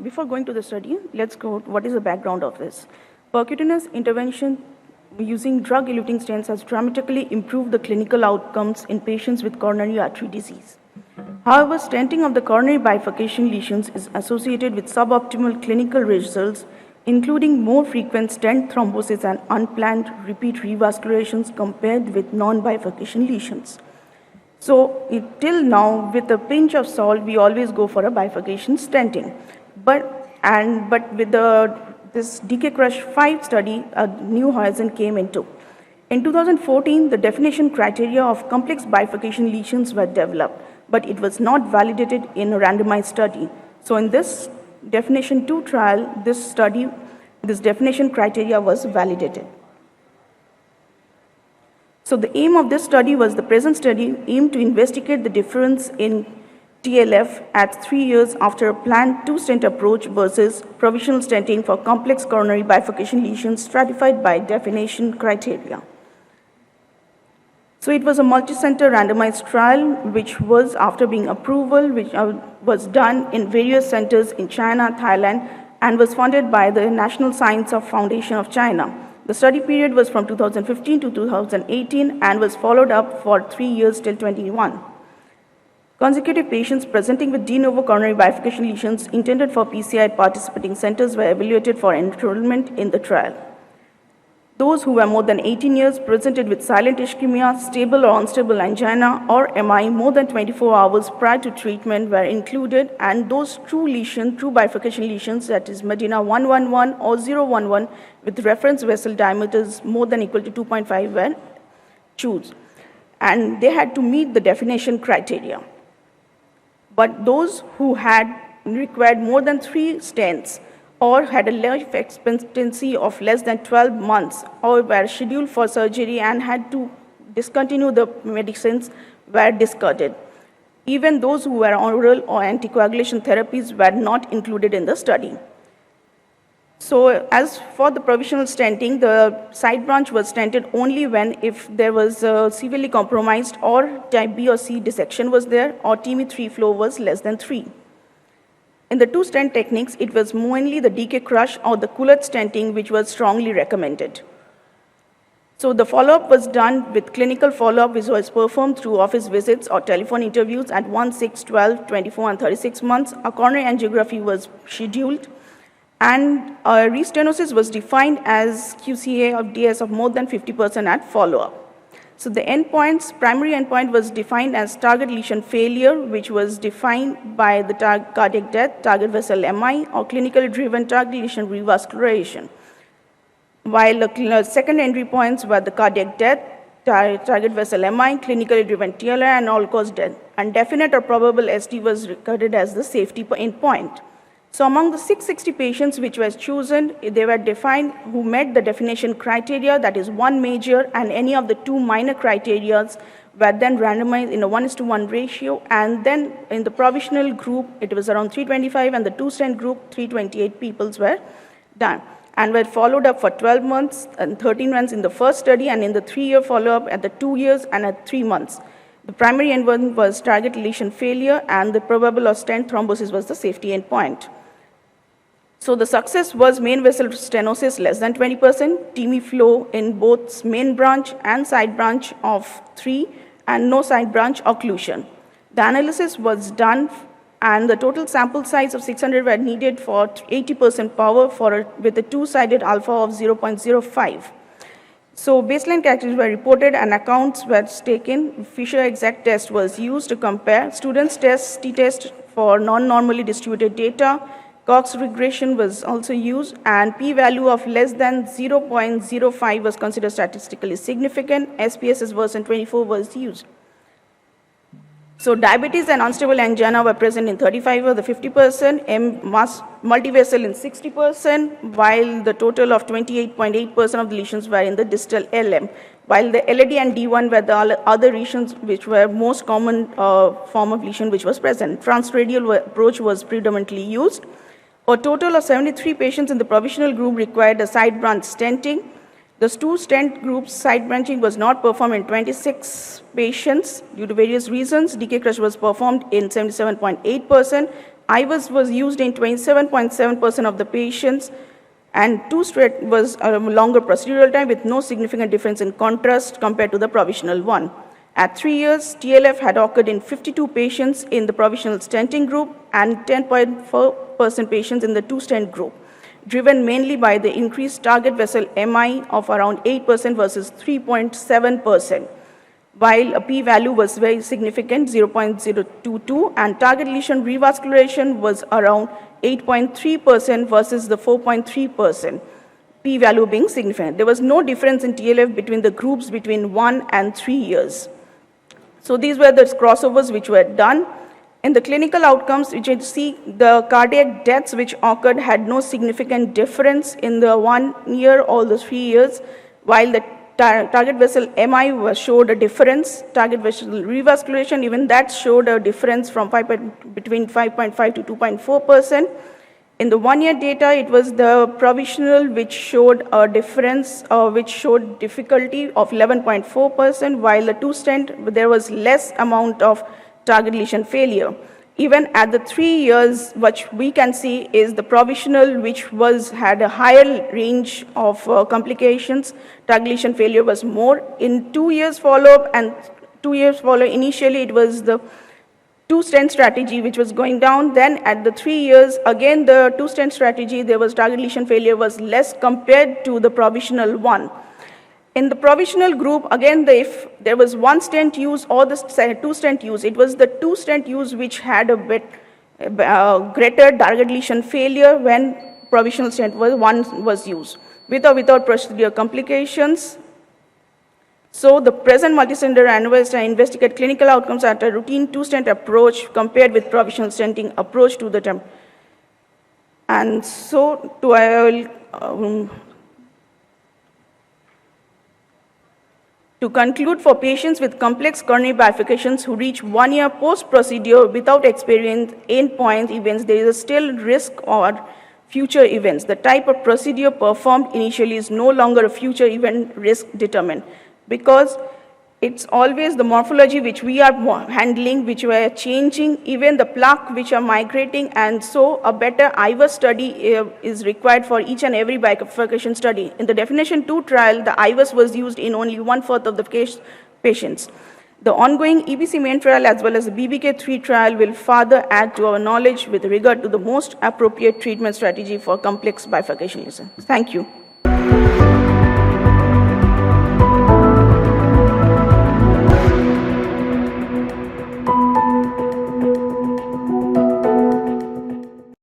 before going to the study, let's go what is the background of this. Percutaneous intervention using drug-eluting stents has dramatically improved the clinical outcomes in patients with coronary artery disease. However, stenting of the coronary bifurcation lesions is associated with suboptimal clinical results, including more frequent stent thrombosis and unplanned repeat revascularizations compared with non-bifurcation lesions. So till now, with a pinch of salt, we always go for a bifurcation stenting. But with this DK Crush 5 study, a new horizon came into. In 2014, the definition criteria of complex bifurcation lesions were developed, but it was not validated in a randomized study. So in this definition 2 trial, this definition criteria was validated. So the aim of this study was the present study aimed to investigate the difference in TLF at 3 years after a planned 2-stent approach versus provisional stenting for complex coronary bifurcation lesions stratified by definition criteria. So it was a multi-center randomized trial, which was after being approval, which was done in various centers in China, Thailand, and was funded by the National Science of Foundation of China. The study period was from 2015 to 2018 and was followed up for 3 years till 2021. Consecutive patients presenting with de novo coronary bifurcation lesions intended for PCI at participating centers were evaluated for enrollment in the trial. Those who were more than 18 years presented with silent ischemia, stable or unstable angina, or MI more than 24 hours prior to treatment were included, and those true bifurcation lesions, that is Medina 111 or 011, with reference vessel diameters more than equal to 2.5 were chosen. And they had to meet the definition criteria. But those who had required more than 3 stents or had a life expectancy of less than 12 months or were scheduled for surgery and had to discontinue the medicines were discarded. Even those who were on oral or anticoagulation therapies were not included in the study. So as for the provisional stenting, the side branch was stented only if there was severely compromised or type B or C dissection was there or TME3 flow was less than 3. In the 2 stent techniques, it was mainly the DK Crush or the Coulott stenting which was strongly recommended. So the follow-up was done with clinical follow-up, which was performed through office visits or telephone interviews at 1, 6, 12, 24, and 36 months. A coronary angiography was scheduled, and restenosis was defined as QCA of DS of more than 50% at follow-up. So the endpoints, primary endpoint was defined as target lesion failure, which was defined by the cardiac death, target vessel MI, or clinically driven target lesion revascularization. While the secondary points were the cardiac death, target vessel MI, clinically driven TLR, and all-cause death. And definite or probable ST was recorded as the safety endpoint. So among the 660 patients which were chosen, they were defined who met the definition criteria, that is 1 major, and any of the 2 minor criteria were then randomized in a 1:1 ratio, and then in the provisional group, it was around 325, and the 2-stent group, 328 people were done, and were followed up for 12 months and 13 months in the first study, and in the 3-year follow-up at the 2 years and at 3 months. The primary endpoint was target lesion failure, and the probable or stent thrombosis was the safety endpoint. So the success was main vessel stenosis less than 20%, TME flow in both main branch and side branch of 3, and no side branch occlusion. The analysis was done, and the total sample size of 600 were needed for 80% power with a 2-sided alpha of 0.05. So baseline characteristics were reported and accounts were taken. Fisher exact test was used to compare students' test, t-test for non-normally distributed data. Cox regression was also used, and p-value of less than 0.05 was considered statistically significant. SPSS worsen 24 was used. So diabetes and unstable angina were present in 35 of the 50%, multivessel in 60%, while the total of 28.8% of the lesions were in the distal LM, while the LAD and D1 were the other lesions which were most common form of lesion which was present. Transradial approach was predominantly used. A total of 73 patients in the provisional group required a side branch stenting. The 2 stent groups side branching was not performed in 26 patients due to various reasons. DK Crush was performed in 77.8%. IVUS was used in 27.7% of the patients, and two-straight was a longer procedural time with no significant difference in contrast compared to the provisional one. At 3 years, TLF had occurred in 52 patients in the provisional stenting group and 10.4% patients in the two-stent group, driven mainly by the increased target vessel MI of around 8% versus 3.7%, while a p-value was very significant, 0.022, and target lesion revascularization was around 8.3% versus the 4.3%, p-value being significant. There was no difference in TLF between the groups between 1 and 3 years. So these were the crossovers which were done. In the clinical outcomes, which you see, the cardiac deaths which occurred had no significant difference in the 1 year or the 3 years, while the target vessel MI showed a difference. Target vessel revascularization, even that showed a difference from between 5.5 to 2.4%. In the 1 year data, it was the provisional which showed a difference, which showed difficulty of 11.4%, while the two-stent, there was less amount of target lesion failure. Even at the 3 years, what we can see is the provisional, which had a higher range of complications. Target lesion failure was more. In 2 years follow-up and 2 years follow, initially it was the two-stent strategy which was going down. Then at the 3 years, again the two-stent strategy, there was target lesion failure was less compared to the provisional one. In the provisional group, again, if there was one stent use or the two stent use, it was the two stent use which had a bit greater target lesion failure when provisional stent was used, with or without procedural complications. So the present multicenter randomized and investigate clinical outcomes at a routine two-stent approach compared with provisional stenting approach to the term. And so to conclude, for patients with complex coronary bifurcations who reach 1 year post-procedure without experiencing endpoint events, there is still risk or future events. The type of procedure performed initially is no longer a future event risk determined, because it's always the morphology which we are handling, which we are changing, even the plaque which are migrating, and so a better IVUS study is required for each and every bifurcation study. In the definition 2 trial, the IVUS was used in only 1/4 of the patients. The ongoing EBC main trial as well as the BBK3 trial will further add to our knowledge with regard to the most appropriate treatment strategy for complex bifurcation. Thank you.